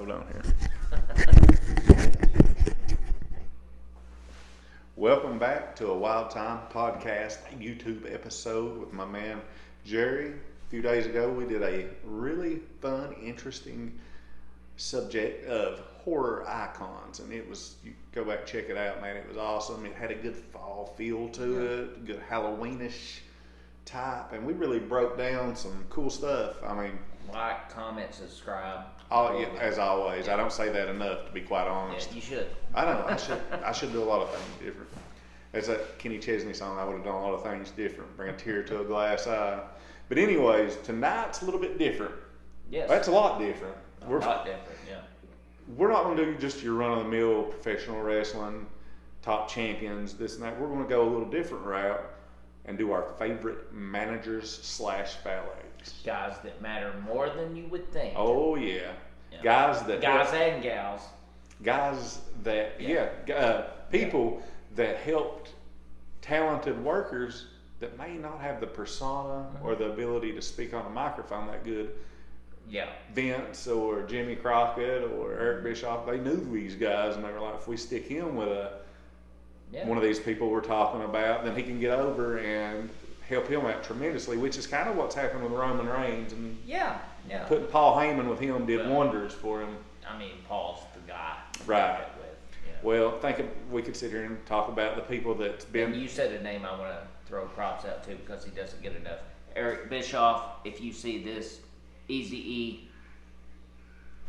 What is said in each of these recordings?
hold on here. Welcome back to a Wild Time podcast YouTube episode with my man Jerry. A few days ago we did a really fun, interesting subject of horror icons, and it was, you go back and check it out, man. It was awesome. It had a good fall feel to it, good Halloweenish type, and we really broke down some cool stuff. I mean, like, comment, subscribe. Oh yeah, as always. I don't say that enough, to be quite honest. Yeah, you should. I know. I should do a lot of things different. As that Kenny Chesney song, I would have done a lot of things different. Bring a tear to a glass eye. But anyways, tonight's a little bit different. Yes. That's a lot different. A lot different, yeah. We're not going to do just your run-of-the-mill professional wrestling, top champions, this and that. We're going to go a little different route and do our favorite managers / valets. Guys that matter more than you would think. Oh yeah, guys and gals. Guys that people that helped talented workers that may not have the persona or the ability to speak on a microphone that good. Yeah. Vince or Jimmy Crockett or Eric Bischoff, they knew these guys, and they were like, if we stick him with one of these people we're talking about, then he can get over and help him out tremendously, which is kind of what's happened with Roman Reigns. And putting Paul Heyman with him did wonders for him. I mean, Paul's the guy. Right. Well, we could sit here and talk about the people that's been. And you said a name I want to throw props out to because he doesn't get enough. Eric Bischoff, if you see this, Easy-E.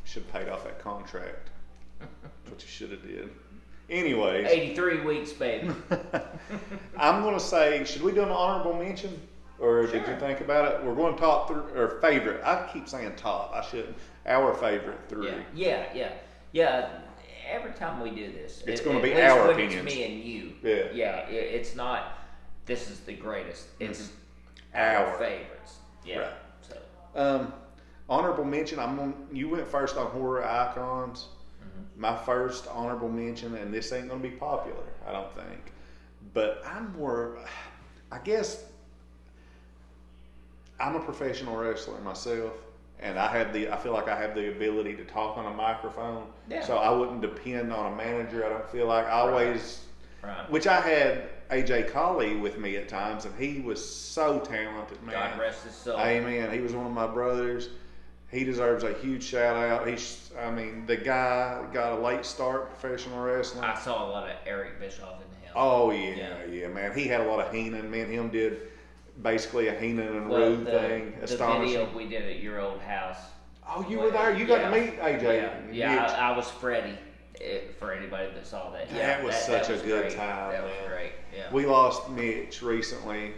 Should have paid off that contract. That's what you should have did. Anyways. 83 weeks, baby. I'm going to say, should we do an honorable mention? Or Sure. did you think about it? We're going to top three, or favorite. I keep saying top. I shouldn't. Our favorite three. Yeah. Every time we do this, it's going to be our opinions. It's me and you. Yeah. It's not, this is the greatest. It's our favorites. Yeah. Right. So. Honorable mention, you went first on horror icons. My first honorable mention, and this ain't going to be popular, I don't think, but I guess I'm a professional wrestler myself, and I feel like I have the ability to talk on a microphone, so I wouldn't depend on a manager. I don't feel like I always, which I had AJ Colley with me at times, and he was so talented, man. God rest his soul. Amen. He was one of my brothers. He deserves a huge shout out. The guy got a late start professional wrestling. I saw a lot of Eric Bischoff in him. Oh yeah, man. He had a lot of Heenan. Me and him did basically a Heenan and Rude thing. The video we did at your old house. Oh, you were there. You got to meet AJ. Yeah. I was Freddie. For anybody that saw that. That was such a good time. That was great. Yeah. We lost Mitch recently.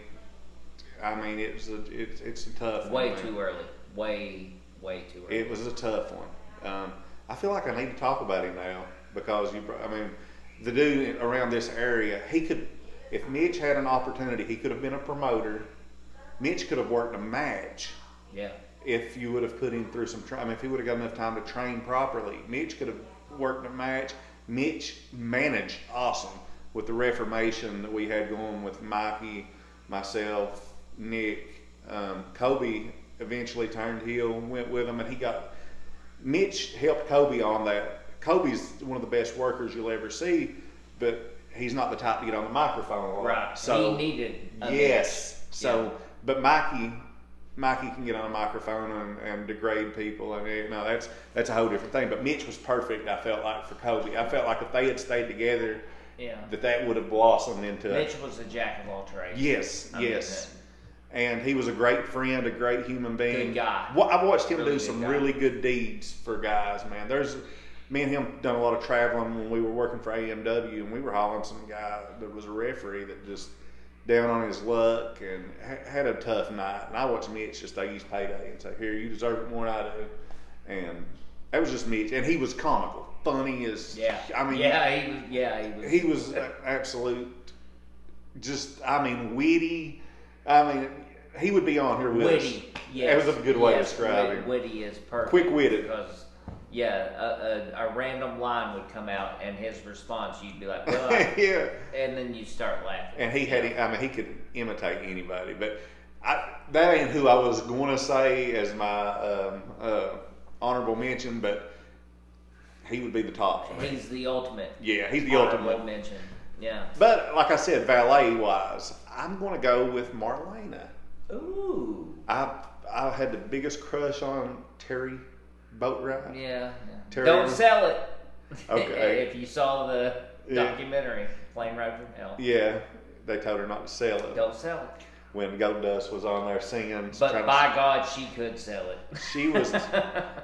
I mean, it's a tough one. Way too early. Way too early. It was a tough one. I feel like I need to talk about him now because the dude around this area, he could, if Mitch had an opportunity, he could have been a promoter. Mitch could have worked a match. Yeah. If you would have put him through if he would have got enough time to train properly, Mitch could have worked a match. Mitch managed awesome with the reformation that we had going with Mikey, myself, Nick, Kobe. Eventually turned heel, went with him, and Mitch helped Kobe on that. Kobe's one of the best workers you'll ever see, but he's not the type to get on the microphone a lot. Right. So he needed a yes. Match. So, but Mikey can get on a microphone and degrade people, and that's a whole different thing. But Mitch was perfect. I felt like for Kobe. I felt like if they had stayed together, that would have blossomed into. Mitch was a jack of all trades. Yes. And he was a great friend, a great human being. Good guy. I've watched him do some really good deeds for guys, man. Me and him done a lot of traveling when we were working for AMW, and we were hauling some guy that was a referee that just down on his luck and had a tough night. And I watched Mitch just take his payday and say, "Here, you deserve it more than I do." And that was just Mitch, and he was comical, funny as. Yeah. He was absolute, witty. He would be on here with us. Witty, yes. That was a good way to describe him. Witty is perfect. Quick-witted. Because, a random line would come out, and his response, you'd be like, well, yeah. And then you start laughing. And he could imitate anybody. But that ain't who I was going to say as my honorable mention, but he would be the top for me. He's the ultimate. Yeah, he's the honorable ultimate. mention. Yeah. But like I said, valet wise, I'm going to go with Marlena. Ooh. I had the biggest crush on Terry Boatwright. Yeah. Terry Don't was- sell it. Okay. If you saw the Yeah. documentary, Flame Road from Hell. Yeah, they told her not to sell it Don't sell it. when Gold Dust was on there singing. But trying to- by God, she could sell it. she was.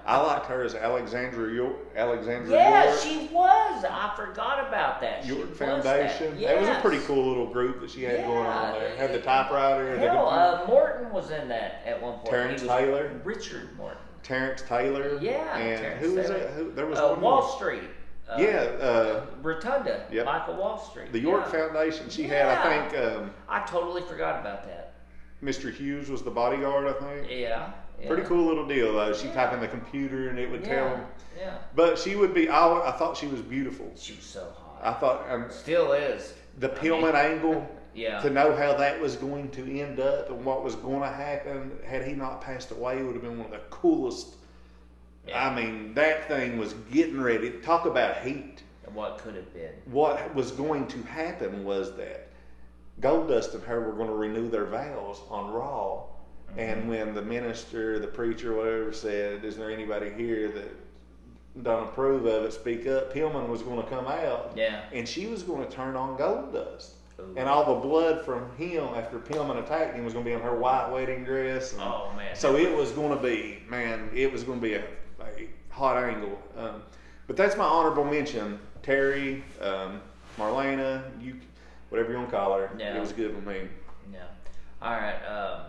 I liked her as Alexandra York. Yeah, York. she was. I forgot about that. She York was Foundation. That. That was a Yes. pretty cool little group that she had going on there. Had the typewriter. and the Hell, computer. Morton was in that at one point. Terrence He was Taylor. Richard Morton. Terrence Taylor. Yeah, And Terrence who was Taylor. it? Who there was Wall one more. Street. Yeah, Rotunda. yep. Michael Wall Street. the York yeah. Foundation. She had, I think, I totally forgot about that. Mr. Hughes was the bodyguard. I think. Yeah. Pretty cool little deal though. She Yeah. typed in the computer and it would tell him. Yeah. But she would be. I thought she was beautiful. She was so hot. I thought Still is. the Pillman angle. Yeah. To know how that was going to end up and what was going to happen had he not passed away would have been one of the coolest. Yeah. I mean, that thing was getting ready. Talk about heat. And what could have been. What was going to happen was that Goldust and her were going to renew their vows on Raw. Mm-hmm. And when the minister, the preacher, whatever said, "Is there anybody here that don't approve of it? Speak up." Pillman was going to come out. Yeah. And she was going to turn on Goldust. Ooh. And all the blood from him after Pillman attacked him was going to be on her white wedding dress. And Oh man. so it was going to be, it was going to be a hot angle. But that's my honorable mention. Terry, Marlena, whatever you want to call her. Yeah. It was good with me. Yeah. All right.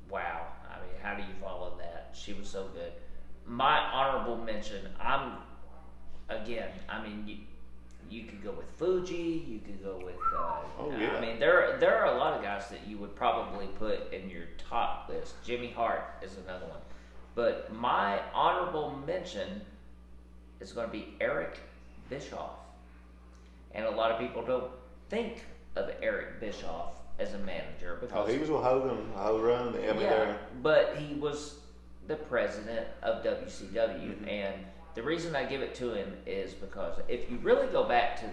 Wow. I mean, how do you follow that? She was so good. My honorable mention. You could go with Fuji. You could go with. Yeah. I mean, there are a lot of guys that you would probably put in your top list. Jimmy Hart is another one, but my honorable mention is going to be Eric Bischoff, and a lot of people don't think of Eric Bischoff as a manager because He was with Hogan, the whole run. but he was the president of WCW, Mm-hmm. and the reason I give it to him is because if you really go back to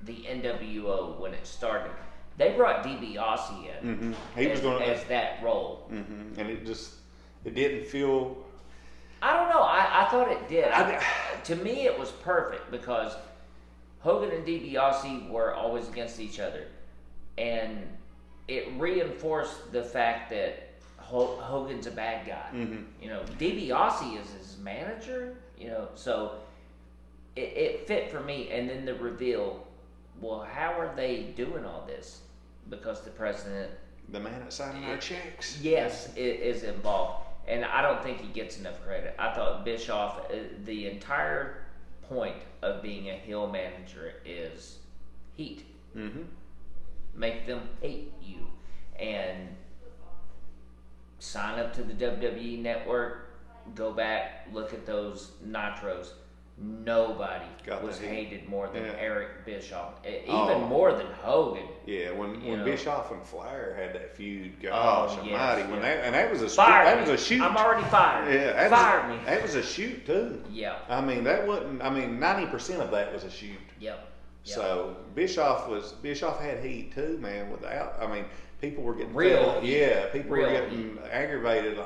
the NWO when it started, they brought DiBiase in Mm-hmm. He was going as that role. and it didn't feel. I don't know. I thought it did. To me, it was perfect because Hogan and DiBiase were always against each other, and it reinforced the fact that Hogan's a bad guy. Mm-hmm. You know, DiBiase is his manager. You know, so it fit for me. And then the reveal. Well, how are they doing all this? Because the president, The man that signed our checks. yes, is involved. And I don't think he gets enough credit. I thought Bischoff, the entire point of being a heel manager is heat. Mm-hmm. Make them hate you. And sign up to the WWE network, go back, look at those Nitros. Nobody Got was the heat. hated more than Yeah. Eric Bischoff. Even Oh. more than Hogan. Yeah, when You know. Bischoff and Flair had that feud, Oh, gosh yes, almighty, when yeah. that was a Fire that me. was a shoot. I'm already fired. Yeah, Fire me. That was a shoot too. Yeah. I mean, that wasn't. I mean, 90% of that was a shoot. Yep. So Bischoff had heat too, man. Without, I mean, people were getting Real fed- heat. Yeah, people Real were getting aggravated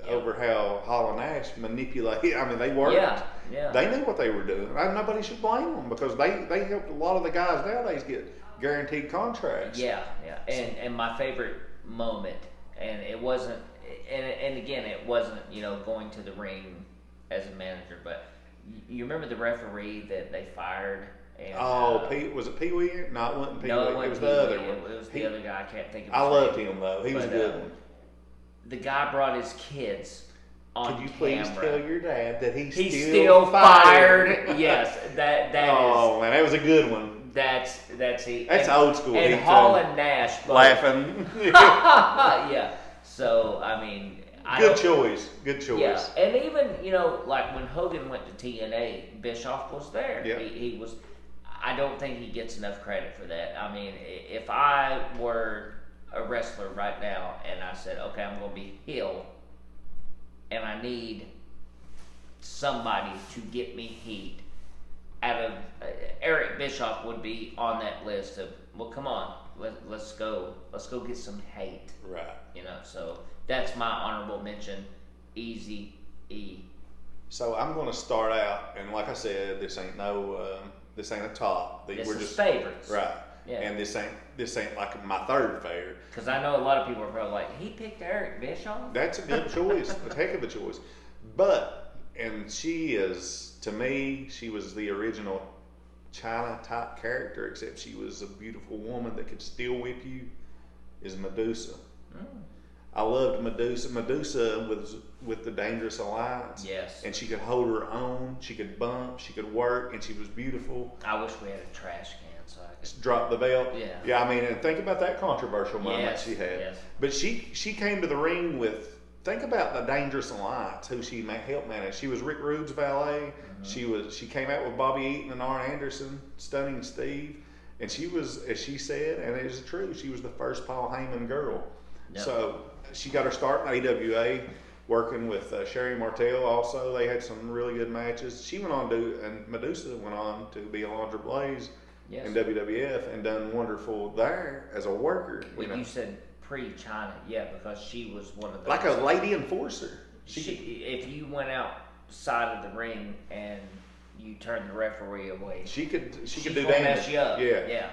over how Hall and Nash manipulated. I mean, they worked. Yeah. They knew what they were doing. Nobody should blame them because they helped a lot of the guys nowadays get guaranteed contracts. Yeah. And my favorite moment, and it wasn't, and again, it wasn't, going to the ring as a manager, but you remember the referee that they fired? And, Was it Pee Wee? No, it wasn't Pee Wee. No, It was Pee the other Wee. one. It was the other guy. I can't think of his I loved name. him though. He was a But, good one. The guy brought his kids on Could you camera. please tell your dad that he's still fired? Yes, that Oh man, that was a good one. that's he. That's and, old school. And heat, Hall too. and Nash both. Laughing. Yeah. So I mean, Good choice. Good choice. Yeah, and even like when Hogan went to TNA, Bischoff was there. Yeah. He was. I don't think he gets enough credit for that. I mean, if I were a wrestler right now and I said, okay, I'm going to be heel, and I need somebody to get me heat, out of Eric Bischoff would be on that list of, well, come on, let's go get some hate. Right. You know, so that's my honorable mention. Easy E. So I'm going to start out, and like I said, this ain't a top. This We're is just favorites. right. Yeah. And this ain't like my third favorite. Because I know a lot of people are probably like, he picked Eric Bischoff. That's a good choice, a heck of a choice. But she is, to me, she was the original China type character, except she was a beautiful woman that could still whip you. Is Medusa. Mm. I loved Medusa. Medusa was with the Dangerous Alliance. Yes. And she could hold her own. She could bump. She could work, and she was beautiful. I wish we had a trash can so I could drop the belt. Yeah. Yeah, I mean, and think about that controversial moment she had. Yes. But she came to the ring with. Think about the Dangerous Alliance, who she helped manage. She was Rick Rude's valet. Mm-hmm. She came out with Bobby Eaton and Arn Anderson, Stunning Steve, and she was, as she said, and it is true, she was the first Paul Heyman girl. Yep. So she got her start in AWA, working with Sherry Martel. Also, they had some really good matches. She went on and Medusa went on to be Alondra Blaze in WWF and done wonderful there as a worker. When you said pre-China, yeah, because she was one of those. Like a lady enforcer. If you went outside of the ring and you turned the referee away, she could do damage. Mess you up. Yeah.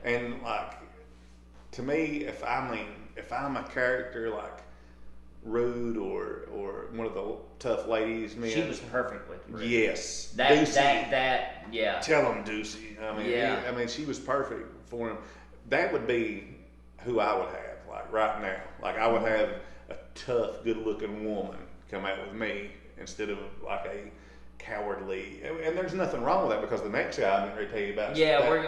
And like, to me, if I'm a character like Rude or one of the tough ladies, man, she was perfect with Rude. Yes, yeah. Tell him, Deucey. I mean, she was perfect for him. That would be who I would have. Like right now, like I would have a tough, good-looking woman come out with me instead of like a cowardly. And there's nothing wrong with that because the next guy I'm going to tell you about. We're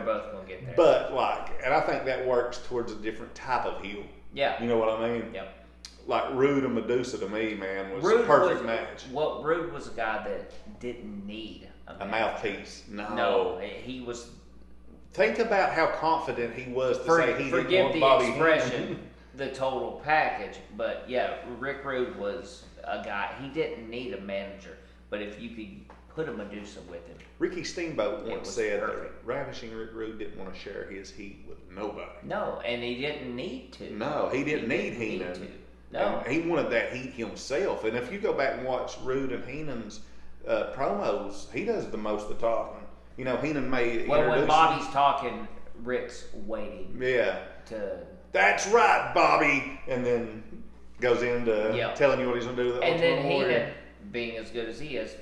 both going to get there. But like, and I think that works towards a different type of heel. Yeah, you know what I mean. Yep. Like Rude and Medusa to me, man, was a perfect match. Well, Rude was a guy that didn't need a mouthpiece. No, he was. Think about how confident he was to say he didn't want the Bobby expression, the total package. But yeah, Rick Rude was a guy. He didn't need a manager, but if you could put a Medusa with him. Ricky Steamboat once said that Ravishing Rick Rude didn't want to share his heat with nobody. No, and he didn't need to. No, he didn't need Heenan. No, and he wanted that heat himself. And if you go back and watch Rude and Heenan's promos, he does the most of the talking. You know, Heenan may when Bobby's talking, Rick's waiting. Yeah. That's right, Bobby, and then goes into telling you what he's going to do. And then Heenan, being as good as he is,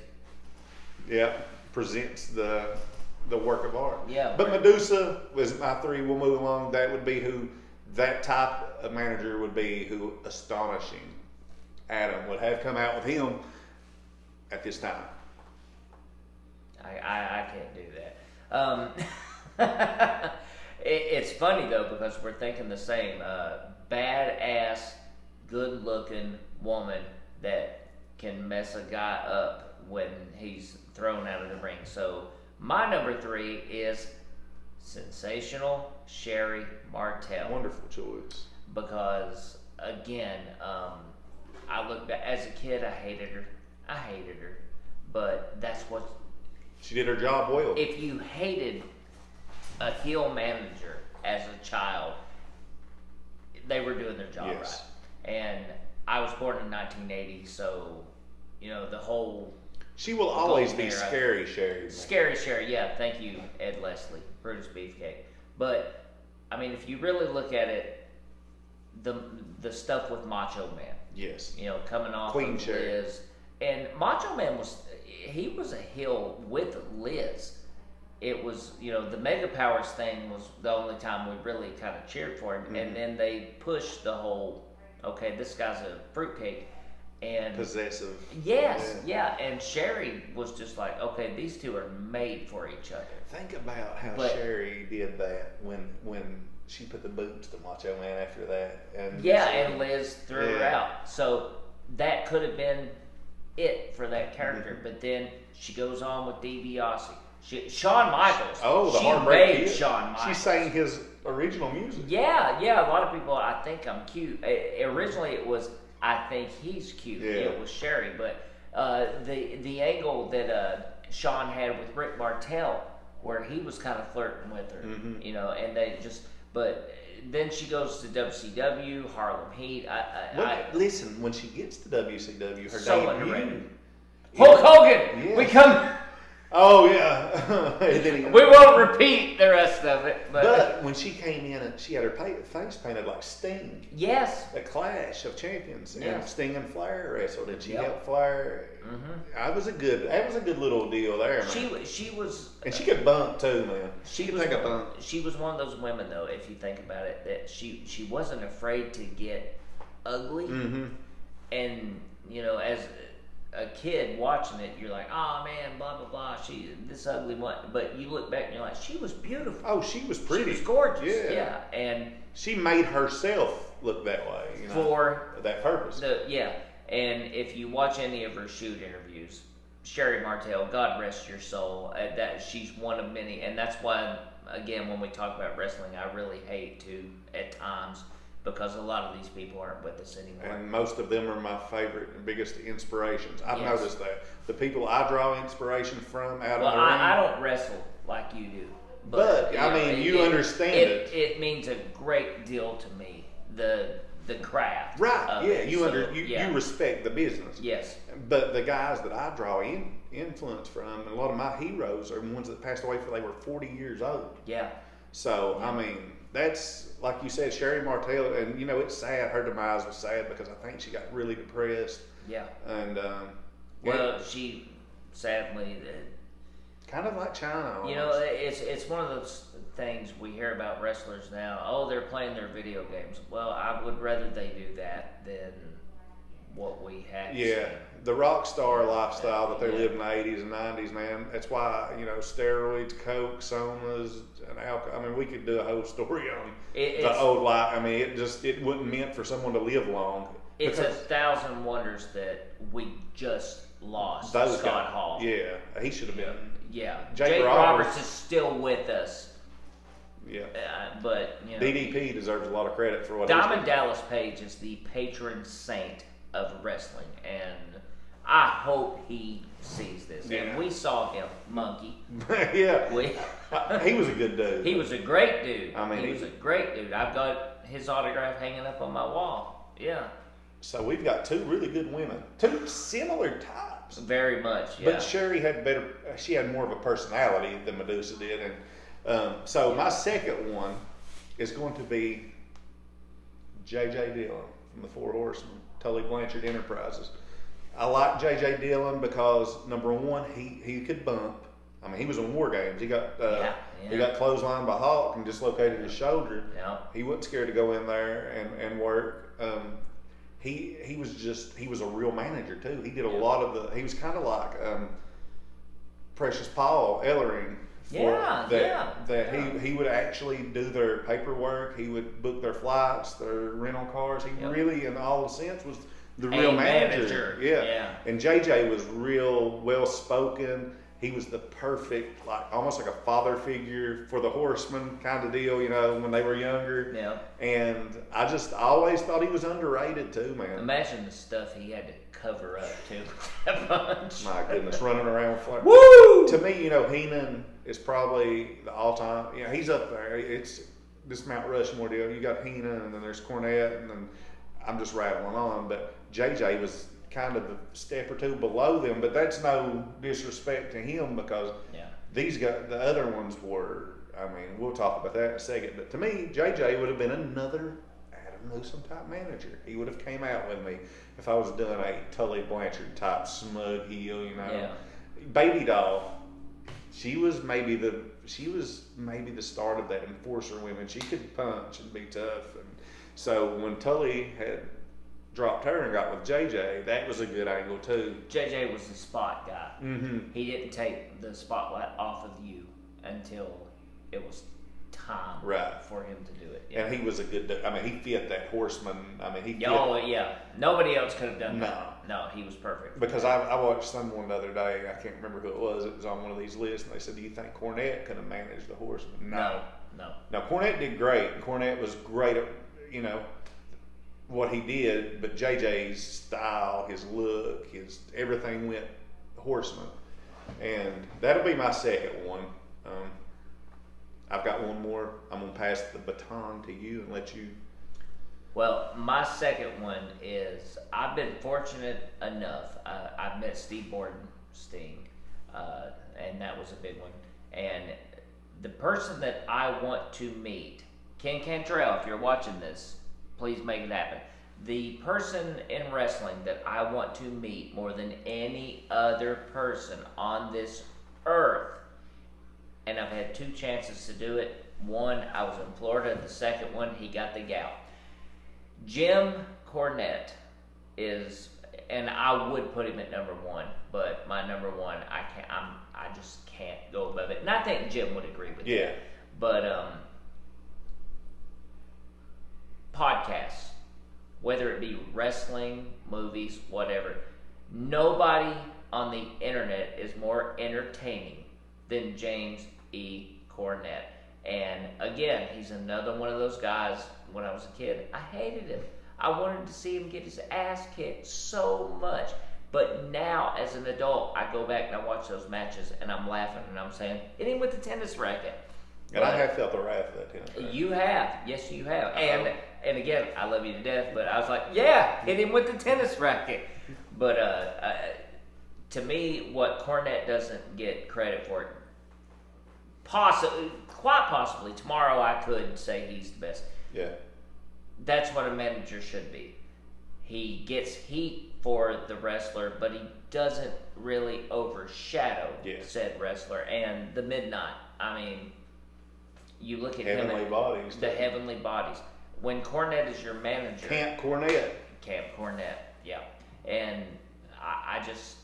presents the work of art. Yeah. But Medusa was my three. We'll move along. That would be who that type of manager would be. Who Astonishing Adam would have come out with him at this time. I can't do that. It's funny though because we're thinking the same. Badass, good-looking woman that can mess a guy up when he's thrown out of the ring. So my number 3 is sensational Sherry Martel. Wonderful choice. Because again, I look back as a kid. I hated her, but that's what. She did her job well. If you hated a heel manager as a child, they were doing their job right. And I was born in 1980, so you know the whole. She will always be Scary Sherry. Scary Sherry, yeah. Thank you, Ed Leslie, Brutus Beefcake. But I mean, if you really look at it, the stuff with Macho Man. Yes. You know, coming off Queen of Sherry. Liz, and Macho Man was. He was a heel with Liz. It was, you know, the Mega Powers thing was the only time we really kind of cheered for him. Mm-hmm. And then they pushed the whole, okay, this guy's a fruitcake. And possessive. Yes, yeah. And Sherry was just like, okay, these two are made for each other. Think about how Sherry did that when she put the boots to Macho Man after that. And and Liz threw her out. So that could have been it for that character, but then she goes on with DiBiase. Shawn Michaels. Oh, the Heartbreak Kid. Shawn Michaels. She sang his original music. Yeah. A lot of people, I think I'm cute. Originally, it was I think he's cute. Yeah. It was Sherry, but the angle that Sean had with Rick Martel, where he was kind of flirting with her, you know, and they just. But then she goes to WCW, Harlem Heat. Listen, when she gets to WCW, her so debut. underrated. Hulk Hogan, Yes. we come. Oh yeah. And then We won't repeat the rest of it, but when she came in and she had her face painted like Sting. yes, The Clash of Champions. And Yes. Sting and Flair wrestled, and she Yep. helped Flair. That was a good little deal there, man. she was. And she could bump too, man. She could was take a one, bump. she was one of those women, though, if you think about it, that she wasn't afraid to get ugly, and you know, as a kid watching it, you're like, oh man, blah blah blah, she this ugly one, but you look back and you're like, she was beautiful. Oh, she was pretty. She was gorgeous. Yeah. And She made herself look that way, you know, for that purpose. and if you watch any of her shoot interviews, Sherry Martel, God rest your soul, that she's one of many, and that's why, again, when we talk about wrestling, I really hate to at times, because a lot of these people aren't with us anymore. And most of them are my favorite and biggest inspirations. I've Yes. noticed that. The people I draw inspiration from out Well, of the ring. I don't wrestle like you do, But, you I know, mean, you understand it. It means a great deal to me. The craft, Right, of yeah, it. you So, you respect the business. Yes. But the guys that I draw influence from, and a lot of my heroes are ones that passed away before they were 40 years old. Yeah. So, I mean, that's, like you said, Sherry Martel, and, you know, it's sad. Her demise was sad because I think she got really depressed. Yeah. And, Well, she sadly, kind of like China. you know, it's one of those things we hear about wrestlers now. Oh, they're playing their video games. Well, I would rather they do that than what we had. Yeah, the rock star lifestyle that they Yeah. lived in the 80s and 90s, man. That's why, you know, steroids, coke, sonas, and alcohol. I mean, we could do a whole story on the old life. I mean, it wasn't meant for someone to live long. It's a thousand wonders that we just lost Those Scott guys, Hall. yeah, he should have been. Yeah. Jake Jake Roberts. Roberts is still with us. Yeah, But, you know. DDP deserves a lot of credit for what he's Diamond done. Dallas Page is the patron saint of wrestling, and I hope he sees this. Yeah. And we saw him, Monkey. Yeah, We, he was a good dude. he was a great dude. I mean, he was a great dude. I've got his autograph hanging up on my wall. Yeah, So we've got two really good women, two similar types. very much. Yeah. But Sherry had she had more of a personality than Medusa did. And so my second one is going to be J.J. Dillon from the Four Horsemen, Tully Blanchard Enterprises. I like J.J. Dillon because, number one, he could bump. I mean, he was in War Games. He got he got clotheslined by Hawk and dislocated his shoulder. Yeah. He wasn't scared to go in there and work. He was a real manager too. He did a lot of he was kind of like Precious Paul Ellering. He would actually do their paperwork. He would book their flights, their rental cars. He really, in all sense, was the real manager. Yeah. And JJ was real well spoken. He was the perfect, like almost like a father figure for the Horsemen kind of deal, you know, when they were younger. Yeah. And I always thought he was underrated too, man. Imagine the stuff he had to cover up too. That bunch. My goodness, running around with flair. Woo! To me, you know, Heenan is probably the all-time. You know, he's up there. It's this Mount Rushmore deal. You got Heenan, and then there's Cornette, and then I'm just rattling on. But JJ was kind of a step or two below them, but that's no disrespect to him because these guys, the other ones were. I mean, we'll talk about that in a second. But to me, JJ would have been another Adam Newsom type manager. He would have came out with me if I was doing a Tully Blanchard type smug heel, you know. Yeah. Baby Doll. She was maybe the start of that enforcer women. She could punch and be tough, and so when Tully had dropped her and got with JJ, that was a good angle too. JJ was the spot guy. Mm-hmm. He didn't take the spotlight off of you until it was time for him to do it. Yeah. And he was a good. I mean, he fit that Horseman. I mean, he. Fit, nobody else could have done no. that. No, he was perfect. Because I watched someone the other day. I can't remember who it was. It was on one of these lists, and they said, "Do you think Cornette could have managed the Horseman?" No. Now Cornette did great. Cornette was great at what he did, but JJ's style, his look, his everything went Horseman. And that'll be my second one. I've got one more. I'm going to pass the baton to you and let you. Well, my second one is I've been fortunate enough. I've met Steve Bordenstein, and that was a big one. And the person that I want to meet, Ken Cantrell, if you're watching this, please make it happen. The person in wrestling that I want to meet more than any other person on this earth, and I've had 2 chances to do it. One, I was in Florida. The second one, he got the gout. Jim Cornette is, and I would put him at number 1, but my number 1, I just can't go above it. And I think Jim would agree with Yeah. that. But podcasts, whether it be wrestling, movies, whatever, nobody on the internet is more entertaining than James E. Cornette. And again, he's another one of those guys. When I was a kid, I hated him. I wanted to see him get his ass kicked so much. But now, as an adult, I go back and I watch those matches, and I'm laughing and I'm saying, hit him with the tennis racket. And I have felt the wrath of that tennis racket. You have. Yes, you have. And again, I love you to death, but I was like, yeah, hit him with the tennis racket. But to me, what Cornette doesn't get credit for, quite possibly, tomorrow I could say he's the best. Yeah. That's what a manager should be. He gets heat for the wrestler, but he doesn't really overshadow said wrestler. And the Midnight, I mean, you look at Heavenly him, Bodies. the Heavenly Bodies. When Cornette is your manager, Camp Cornette. yeah. And I just,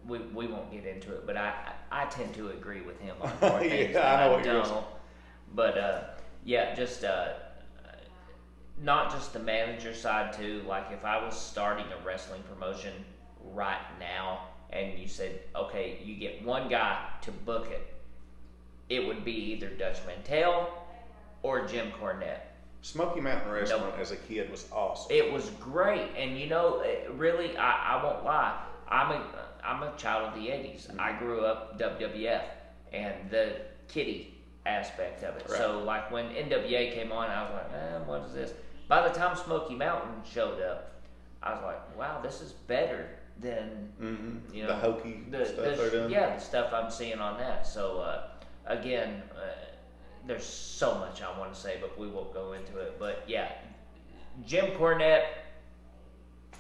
we won't get into it, but I tend to agree with him on more things than I know I what you're saying. don't. But just not just the manager side too. Like if I was starting a wrestling promotion right now, and you said, okay, you get one guy to book it, it would be either Dutch Mantell or Jim Cornette. Smoky Mountain Wrestling as a kid was awesome. It was great, and really, I won't lie. I'm a child of the '80s. I grew up WWF and the kiddie aspect of it. Right. So, like when NWA came on, I was like, what is this? By the time Smoky Mountain showed up, I was like, wow, this is better than the hokey stuff they're doing. Yeah, the stuff I'm seeing on that. So, again. There's so much I want to say, but we won't go into it. But yeah, Jim Cornette,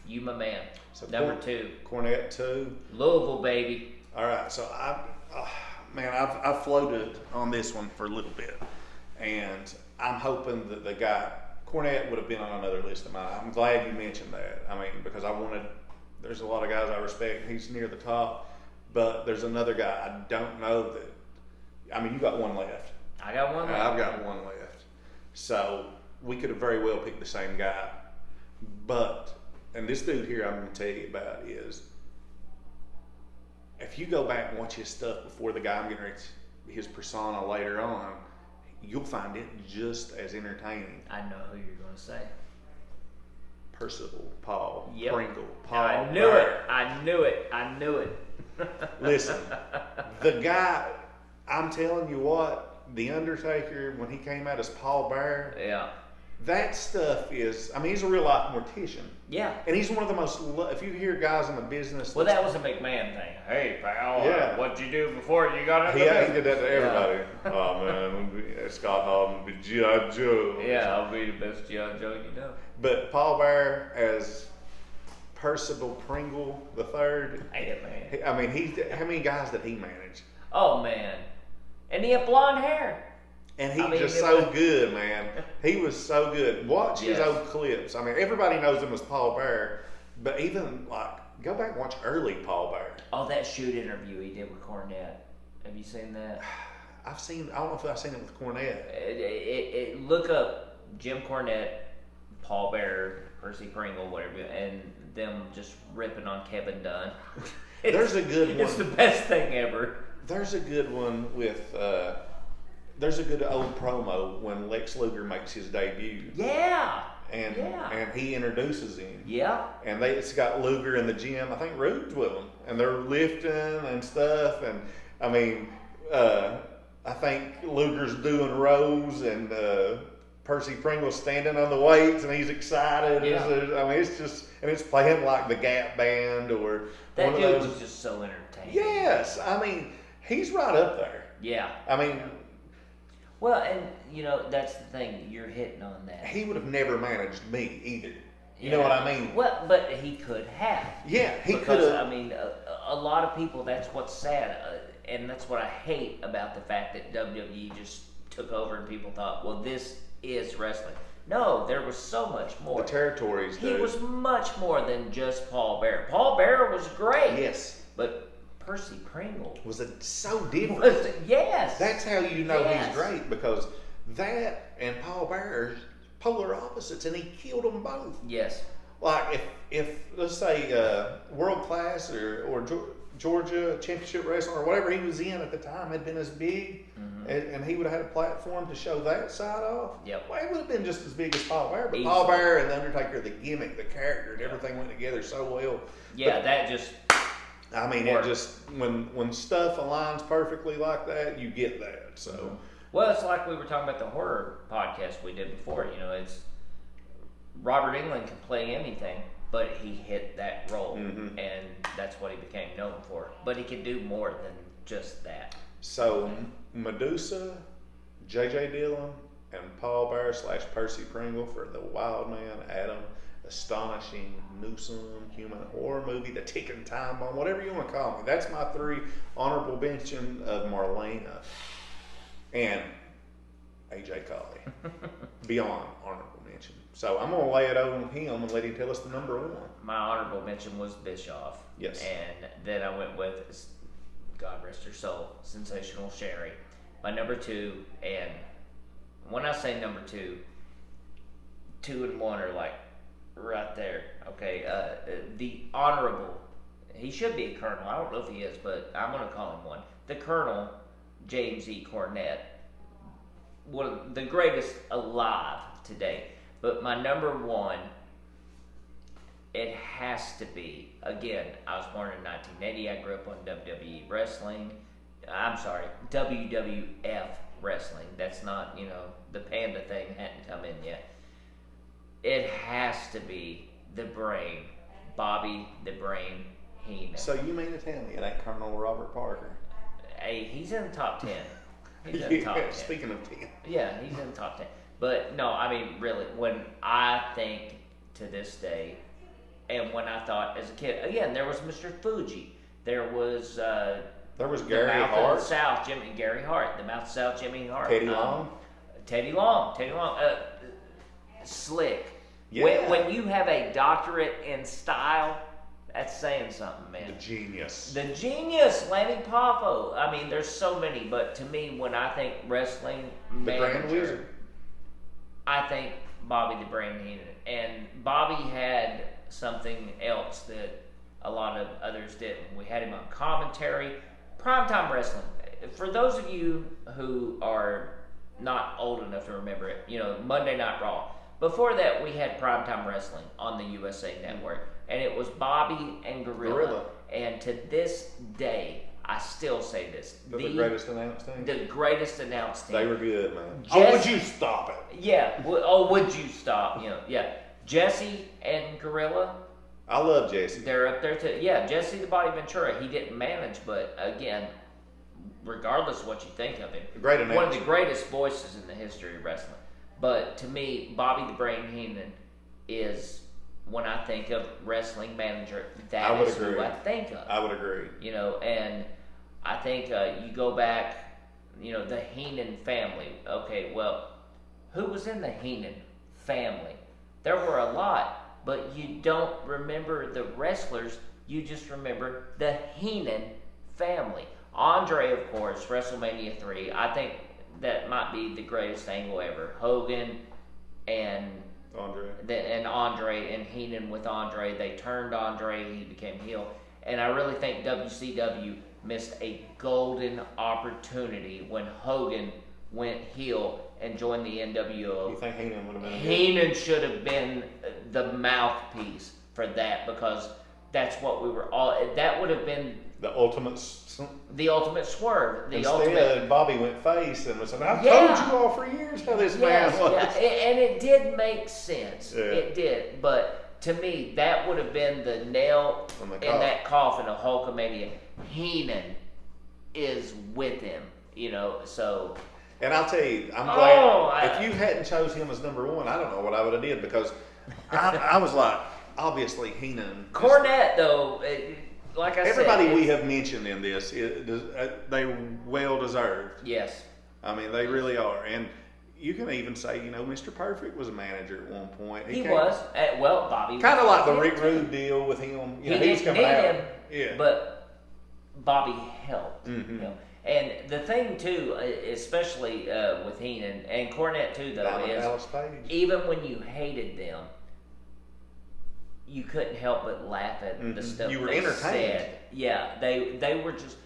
you my man. So number 2. Cornette 2. Louisville, baby. All right, so I've floated on this one for a little bit, and I'm hoping that the guy Cornette would have been on another list of mine. I'm glad you mentioned that. I mean, because there's a lot of guys I respect. He's near the top, but there's another guy I don't know that. I mean, you got one left. I got one left. I've got one left. So we could have very well picked the same guy. And this dude here I'm going to tell you about is, if you go back and watch his stuff before the guy I'm getting ready, his persona later on, you'll find it just as entertaining. I know who you're going to say. Percival Paul Yep. Pringle. Paul I knew Bear. it. I knew it. Listen, the guy, I'm telling you what, The Undertaker, when he came out as Paul Bear, Yeah. that stuff is, I mean, he's a real life mortician. Yeah. And he's one of the most, if you hear guys in the business. Well, that was a McMahon thing. Hey, pal, Yeah. what'd you do before you got into He business? did that to everybody. Oh, man, Scott Hall would be G.I. Joe. Yeah, I'll be the best G.I. Joe you know. But Paul Bear as Percival Pringle the Third. Hey, man. I mean, how many guys did he manage? Oh, man. And he had blonde hair. And he just so good, man. He was so good. Watch his old clips. I mean, everybody knows him as Paul Bear, but even go back and watch early Paul Bear. Oh, that shoot interview he did with Cornette. Have you seen that? I don't know if I've seen it with Cornette. Look up Jim Cornette, Paul Bear, Percy Pringle, whatever, and them just ripping on Kevin Dunn. There's a good one. It's the best thing ever. There's a good one with. There's a good old promo when Lex Luger makes his debut. Yeah. and Yeah. and he introduces him. Yeah. And it's got Luger in the gym. I think Rude's with them, and they're lifting and stuff. And I mean, I think Luger's doing rows, and Percy Pringle's standing on the weights, and he's excited. Yeah. I mean, it's just, and it's playing like the Gap Band or That one of dude those. was just so entertaining. Yes, I mean, he's right up there. Yeah. I mean, Well, and that's the thing, you're hitting on that. he would have never managed me either. You know what I mean? Well, but he could have. Yeah, he could Because, have. I mean, a lot of people, that's what's sad. And that's what I hate about the fact that WWE just took over and people thought, well, this is wrestling. No, there was so much more. The territories. He was much more than just Paul Bearer. Paul Bearer was great. Yes. But Percy Pringle Was it so different? was, yes. That's how you know Yes. he's great, because that and Paul Bearer are polar opposites, and he killed them both. Yes. Like if let's say World Class or Georgia Championship Wrestling or whatever he was in at the time had been as big, and he would have had a platform to show that side off. Yep. Well, it would have been just as big as Paul Bearer. But Easily. Paul Bearer and the Undertaker, the gimmick, the character, and everything went together so well. Yeah, that just. I mean, Work. it just when stuff aligns perfectly like that, you get that. So Well, it's like we were talking about the horror podcast we did before. It's Robert Englund can play anything, but he hit that role, and that's what he became known for. But he could do more than just that. so Medusa, J.J. Dillon, and Paul Bearer / Percy Pringle for the Wild Man, Adam, Astonishing, Newsome, Human Horror Movie, The Ticking Time Bomb, whatever you want to call me. That's my 3 honorable mention of Marlena and AJ Collie. Beyond honorable mention. So I'm going to lay it over on him and let him tell us the number 1. My honorable mention was Bischoff. Yes. And then I went with, God rest her soul, Sensational Sherry. My number 2, and when I say number 2, 2 and 1 are like right there. Okay, the honorable, he should be a colonel. I don't know if he is, but I'm going to call him one. The Colonel, James E. Cornette, one of the greatest alive today. But my number 1, it has to be, again, I was born in 1980. I grew up on WWE wrestling. I'm sorry, WWF wrestling. That's not, the Panda thing hadn't come in yet. It has to be the Brain, Bobby the Brain Heenan. So you mean to tell me it ain't Colonel Robert Parker? Hey, he's in the top 10. He's in the top 10. Speaking of 10. Yeah, he's in the top 10. But no, I mean, really, when I think to this day, and when I thought as a kid, again, there was Mr. Fuji. There was There was the Gary Mouth Hart. of the South, Gary Hart. The Mouth of the South, Jimmy Hart. Teddy Long. Teddy Long. Slick. Yeah. When you have a doctorate in style, that's saying something, man. The genius. The genius, Lanny Poffo. I mean, there's so many, but to me, when I think wrestling The Grand manager, Wizard. I think Bobby the Brain Heenan. And Bobby had something else that a lot of others didn't. We had him on commentary, primetime wrestling. For those of you who are not old enough to remember it, Monday Night Raw. Before that, we had primetime wrestling on the USA Network, and it was Bobby and Gorilla. And to this day, I still say this: The greatest announced team. the greatest announced team. They were good, man. Jesse- Would you stop it? Yeah. Would you stop? Yeah. Jesse and Gorilla, I love Jesse. they're up there too. Yeah, Jesse the Body Ventura. He didn't manage, but again, regardless of what you think of him, Great one of announcer. the greatest voices in the history of wrestling. But to me, Bobby the Brain Heenan is, when I think of wrestling manager, that I would is who agree. I think of. I would agree. And I think you go back, the Heenan family. Okay, well, who was in the Heenan family? There were a lot, but you don't remember the wrestlers. You just remember the Heenan family. Andre, of course, WrestleMania 3. I think that might be the greatest angle ever. Hogan and Andre and Heenan with Andre. They turned Andre. He became heel. And I really think WCW missed a golden opportunity when Hogan went heel and joined the NWO. You think Heenan would have been? Heenan should have been the mouthpiece for that, because that's what we were all. That would have been the ultimate. The ultimate swerve. Instead, Bobby went face and was saying, "I've Yeah. told you all for years how this Yes, man was." yeah, and it did make sense. Yeah. It did, but to me, that would have been the nail in that coffin of Hulkamania. Heenan is with him, so. And I'll tell you, I'm glad. If you hadn't chose him as number one, I don't know what I would have did, because I was like, obviously Heenan. Cornette, though, like I everybody said, we have mentioned in this, they well deserved. Yes. I mean, they really are. And you can even say, Mr. Perfect was a manager at one point. He was. Well, Bobby. Kind of like the Rick Rude deal with him. He was coming out. Him, yeah. But Bobby helped. Mm-hmm. And the thing too, especially with Heenan and Cornette too, though, is even when you hated them, you couldn't help but laugh at the stuff you were they entertained. said. Yeah, they were just,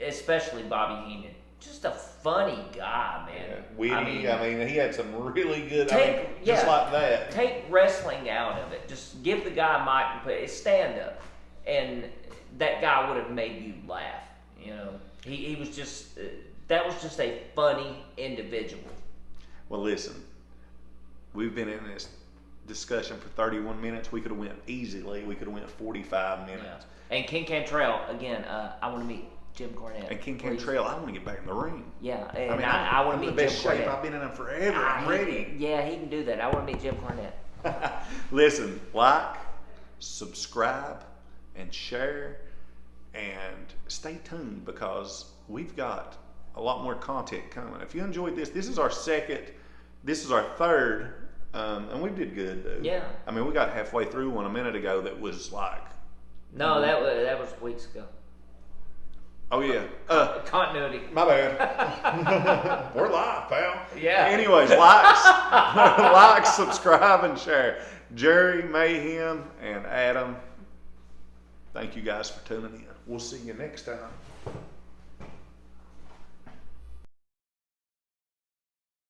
especially Bobby Heenan, just a funny guy, man. Yeah. Witty. I mean, he had some really good. Just like that. Take wrestling out of it. Just give the guy a mic and put it stand up, and that guy would have made you laugh. He was just, that was just a funny individual. Well, listen, we've been in this discussion for 31 minutes. We could have went easily. We could have went 45 minutes. Yeah. And King Cantrell, again, I want to meet Jim Cornette. And King Cantrell, I want to get back in the ring. Yeah, and I want to meet Jim Cornette. I'm in the best shape I've been in forever. I'm ready. Yeah, he can do that. I want to meet Jim Cornette. Listen, like, subscribe, and share. And stay tuned, because we've got a lot more content coming. If you enjoyed this is our third, and we did good, dude. Yeah. I mean, we got halfway through one a minute ago that was like. No, that was weeks ago. Oh yeah. Continuity. My bad. We're live, pal. Yeah. Anyways, like, subscribe, and share. Jerry, Mayhem, and Adam, thank you guys for tuning in. We'll see you next time.